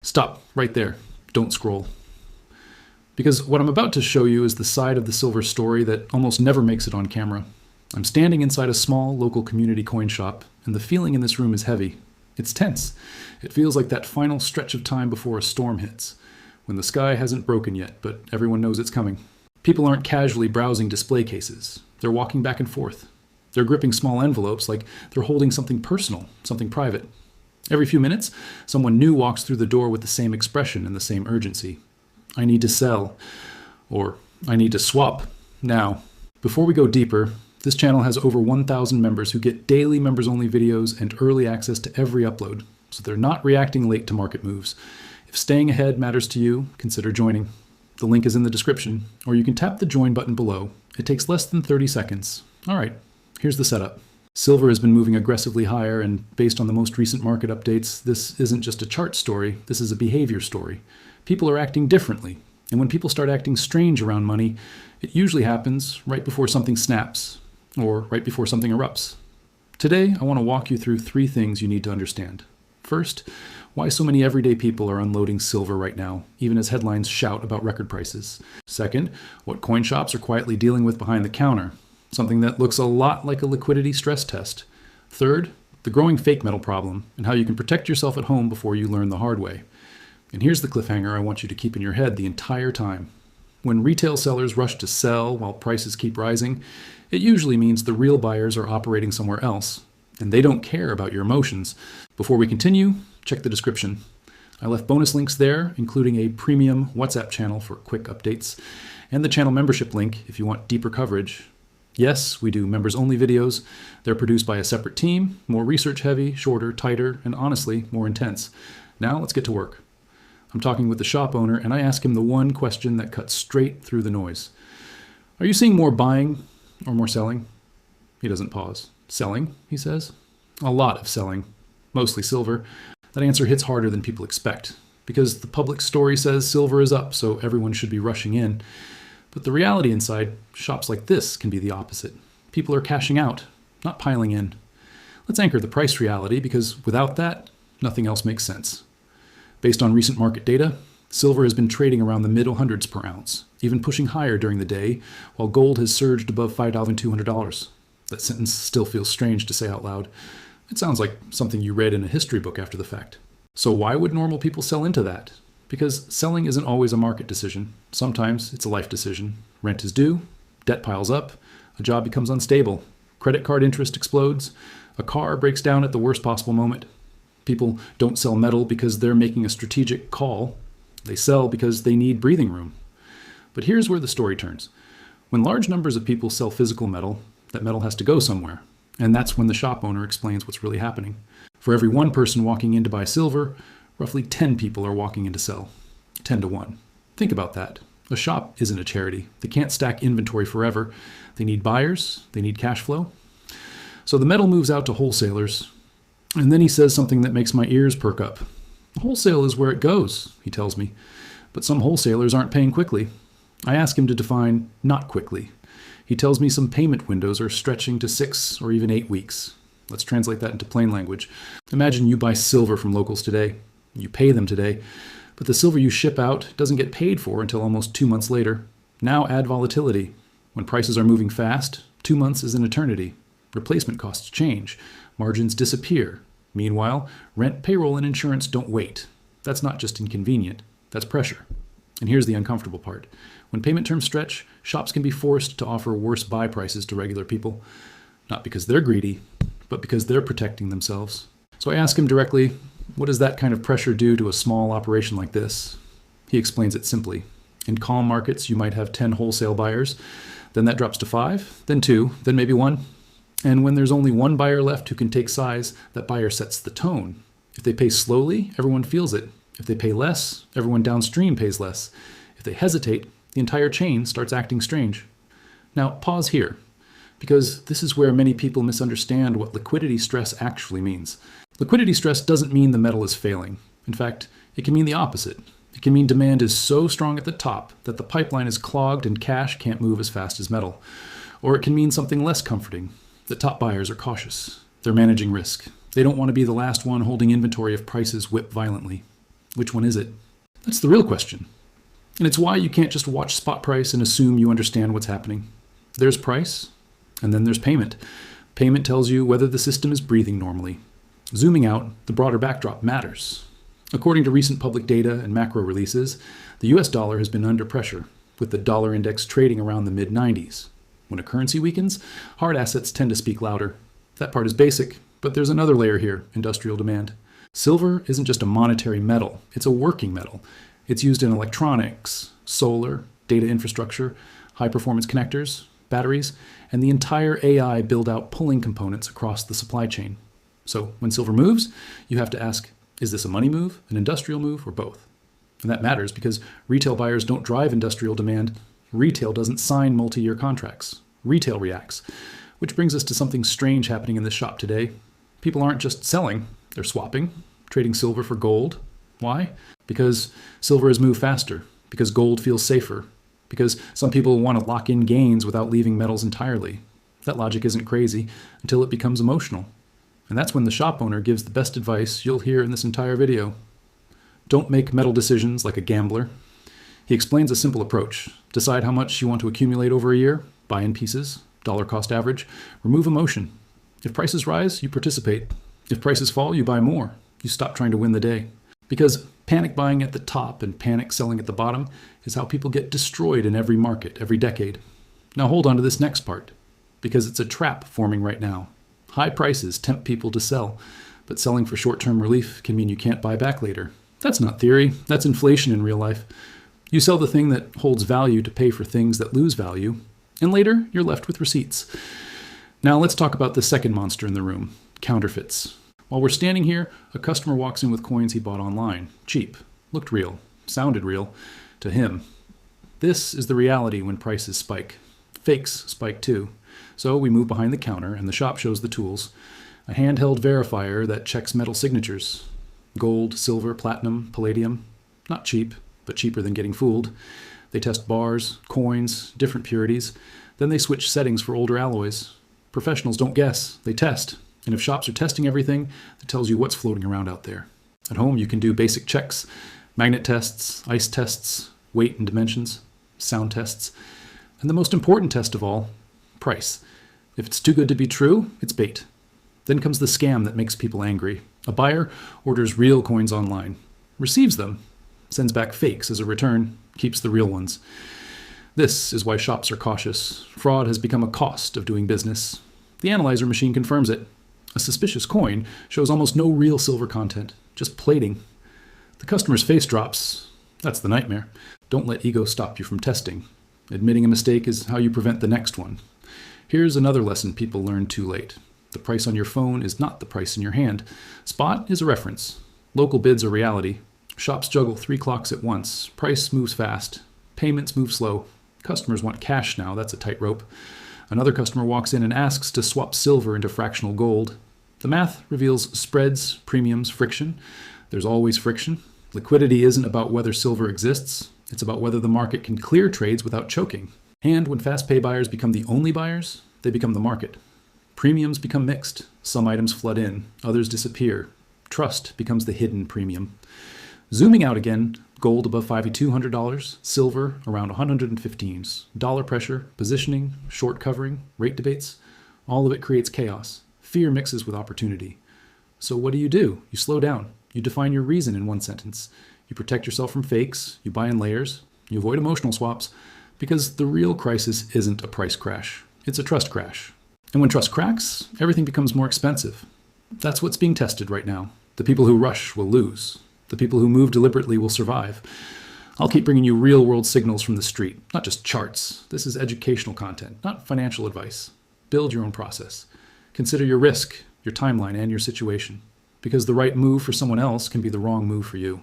Stop right there. Don't scroll. Because what I'm about to show you is the side of the silver story that almost never makes it on camera. I'm standing inside a small local community coin shop, and the feeling in this room is heavy. It's tense. It feels like that final stretch of time before a storm hits, when the sky hasn't broken yet, but everyone knows it's coming. People aren't casually browsing display cases. They're walking back and forth. They're gripping small envelopes like they're holding something personal, something private. Every few minutes, someone new walks through the door with the same expression and the same urgency. I need to sell, or I need to swap now. Before we go deeper, this channel has over 1,000 members who get daily members-only videos and early access to every upload, so they're not reacting late to market moves. If staying ahead matters to you, consider joining. The link is in the description, or you can tap the join button below. It takes less than 30 seconds. All right, here's the setup. Silver has been moving aggressively higher, and based on the most recent market updates, this isn't just a chart story, this is a behavior story. People are acting differently, and when people start acting strange around money, it usually happens right before something snaps, or right before something erupts. Today, I want to walk you through 3 things you need to understand. First, why so many everyday people are unloading silver right now, even as headlines shout about record prices. Second, what coin shops are quietly dealing with behind the counter, something that looks a lot like a liquidity stress test. Third, the growing fake metal problem, and how you can protect yourself at home before you learn the hard way. And here's the cliffhanger I want you to keep in your head the entire time. When retail sellers rush to sell while prices keep rising, it usually means the real buyers are operating somewhere else, and they don't care about your emotions. Before we continue, check the description. I left bonus links there, including a premium WhatsApp channel for quick updates, and the channel membership link if you want deeper coverage. Yes, we do members-only videos. They're produced by a separate team, more research-heavy, shorter, tighter, and honestly, more intense. Now let's get to work. I'm talking with the shop owner, and I ask him the one question that cuts straight through the noise. Are you seeing more buying or more selling? He doesn't pause. Selling, he says. A lot of selling, mostly silver. That answer hits harder than people expect, because the public story says silver is up, so everyone should be rushing in. But the reality inside shops like this can be the opposite. People are cashing out, not piling in. Let's anchor the price reality, because without that, nothing else makes sense. Based on recent market data, silver has been trading around the mid-100s per ounce, even pushing higher during the day, while gold has surged above $5,200. That sentence still feels strange to say out loud. It sounds like something you read in a history book after the fact. So why would normal people sell into that? Because selling isn't always a market decision. Sometimes it's a life decision. Rent is due, debt piles up, a job becomes unstable, credit card interest explodes, a car breaks down at the worst possible moment. People don't sell metal because they're making a strategic call. They sell because they need breathing room. But here's where the story turns. When large numbers of people sell physical metal, that metal has to go somewhere. And that's when the shop owner explains what's really happening. For every 1 person walking in to buy silver, roughly 10 people are walking in to sell. 10 to 1. Think about that. A shop isn't a charity. They can't stack inventory forever. They need buyers. They need cash flow. So the metal moves out to wholesalers. And then he says something that makes my ears perk up. Wholesale is where it goes, he tells me. But some wholesalers aren't paying quickly. I ask him to define not quickly. He tells me some payment windows are stretching to 6 or even 8 weeks. Let's translate that into plain language. Imagine you buy silver from locals today. You pay them today, but the silver you ship out doesn't get paid for until almost 2 months later. Now add volatility. When prices are moving fast, 2 months is an eternity. Replacement costs change. Margins disappear. Meanwhile, rent, payroll, and insurance don't wait. That's not just inconvenient. That's pressure. And here's the uncomfortable part. When payment terms stretch, shops can be forced to offer worse buy prices to regular people. Not because they're greedy, but because they're protecting themselves. So I ask him directly, what does that kind of pressure do to a small operation like this? He explains it simply. In calm markets, you might have 10 wholesale buyers. Then that drops to 5, then 2, then maybe 1. And when there's only 1 buyer left who can take size, that buyer sets the tone. If they pay slowly, everyone feels it. If they pay less, everyone downstream pays less. If they hesitate, the entire chain starts acting strange. Now, pause here, because this is where many people misunderstand what liquidity stress actually means. Liquidity stress doesn't mean the metal is failing. In fact, it can mean the opposite. It can mean demand is so strong at the top that the pipeline is clogged and cash can't move as fast as metal. Or it can mean something less comforting. The top buyers are cautious. They're managing risk. They don't want to be the last one holding inventory if prices whip violently. Which one is it? That's the real question. And it's why you can't just watch spot price and assume you understand what's happening. There's price, and then there's payment. Payment tells you whether the system is breathing normally. Zooming out, the broader backdrop matters. According to recent public data and macro releases, the US dollar has been under pressure, with the dollar index trading around the mid-90s. When a currency weakens, hard assets tend to speak louder. That part is basic, but there's another layer here, industrial demand. Silver isn't just a monetary metal, it's a working metal. It's used in electronics, solar, data infrastructure, high-performance connectors, batteries, and the entire AI build-out pulling components across the supply chain. So when silver moves, you have to ask, is this a money move, an industrial move, or both? And that matters because retail buyers don't drive industrial demand. Retail doesn't sign multi-year contracts. Retail reacts. Which brings us to something strange happening in this shop today. People aren't just selling, they're swapping, trading silver for gold. Why? Because silver has moved faster, because gold feels safer, because some people want to lock in gains without leaving metals entirely. That logic isn't crazy until it becomes emotional. And that's when the shop owner gives the best advice you'll hear in this entire video. Don't make metal decisions like a gambler. He explains a simple approach. Decide how much you want to accumulate over a year, buy in pieces, dollar cost average, remove emotion. If prices rise, you participate. If prices fall, you buy more. You stop trying to win the day. Because panic buying at the top and panic selling at the bottom is how people get destroyed in every market, every decade. Now hold on to this next part, because it's a trap forming right now. High prices tempt people to sell, but selling for short-term relief can mean you can't buy back later. That's not theory, that's inflation in real life. You sell the thing that holds value to pay for things that lose value, and later you're left with receipts. Now let's talk about the second monster in the room, counterfeits. While we're standing here, a customer walks in with coins he bought online. Cheap, looked real, sounded real, to him. This is the reality when prices spike. Fakes spike too. So we move behind the counter and the shop shows the tools. A handheld verifier that checks metal signatures. Gold, silver, platinum, palladium. Not cheap, but cheaper than getting fooled. They test bars, coins, different purities. Then they switch settings for older alloys. Professionals don't guess, they test. And if shops are testing everything, that tells you what's floating around out there. At home, you can do basic checks, magnet tests, ice tests, weight and dimensions, sound tests. And the most important test of all, price. If it's too good to be true, it's bait. Then comes the scam that makes people angry. A buyer orders real coins online, receives them, sends back fakes as a return, keeps the real ones. This is why shops are cautious. Fraud has become a cost of doing business. The analyzer machine confirms it. A suspicious coin shows almost no real silver content, just plating. The customer's face drops. That's the nightmare. Don't let ego stop you from testing. Admitting a mistake is how you prevent the next one. Here's another lesson people learn too late. The price on your phone is not the price in your hand. Spot is a reference. Local bids are reality. Shops juggle 3 clocks at once. Price moves fast. Payments move slow. Customers want cash now. That's a tightrope. Another customer walks in and asks to swap silver into fractional gold. The math reveals spreads, premiums, friction. There's always friction. Liquidity isn't about whether silver exists. It's about whether the market can clear trades without choking. And when fast pay buyers become the only buyers, they become the market. Premiums become mixed. Some items flood in, others disappear. Trust becomes the hidden premium. Zooming out again, gold above $5,200, silver around 115s. Dollar pressure, positioning, short covering, rate debates, all of it creates chaos. Fear mixes with opportunity. So what do? You slow down. You define your reason in one sentence. You protect yourself from fakes, you buy in layers, you avoid emotional swaps, because the real crisis isn't a price crash. It's a trust crash. And when trust cracks, everything becomes more expensive. That's what's being tested right now. The people who rush will lose. The people who move deliberately will survive. I'll keep bringing you real-world signals from the street, not just charts. This is educational content, not financial advice. Build your own process. Consider your risk, your timeline, and your situation. Because the right move for someone else can be the wrong move for you.